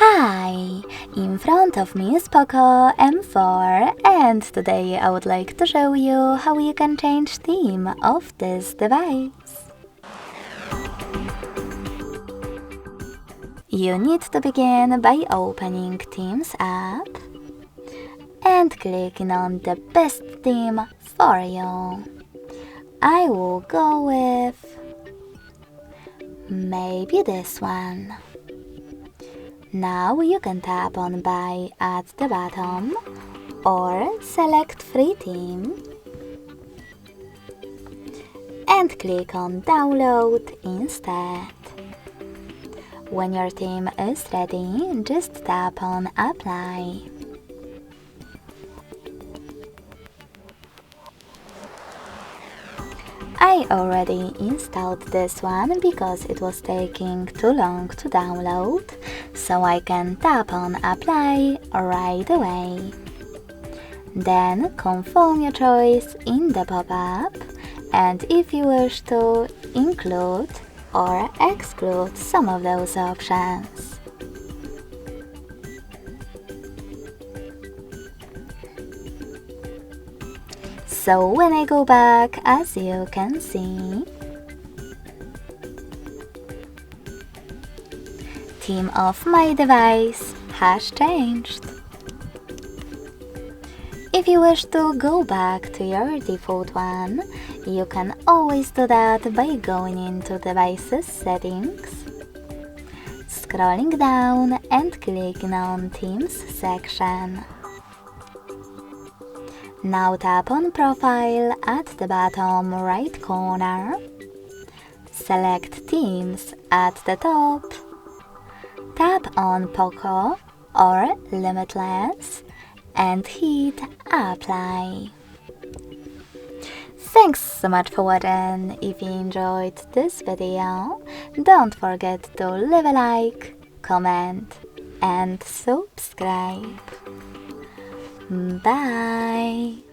Hi! In front of me is POCO M4 and today I would like to show you how you can change theme of this device. You need to begin by opening Themes app and clicking on the best theme for you. I will go with maybe this one. Now you can tap on Buy at the bottom or select Free Theme and click on Download instead. When your theme is ready, just tap on Apply. I already installed this one because it was taking too long to download, so I can tap on Apply right away. Then confirm your choice in the pop-up, and if you wish to include or exclude some of those options. So when I go back, as you can see, theme of my device has changed. If you wish to go back to your default one, you can always do that by going into Devices Settings, scrolling down and clicking on Themes section. Now tap on Profile at the bottom right corner, select Themes at the top, tap on POCO or Limitless and hit Apply. Thanks so much for watching. If you enjoyed this video, don't forget to leave a like, comment and subscribe. Bye!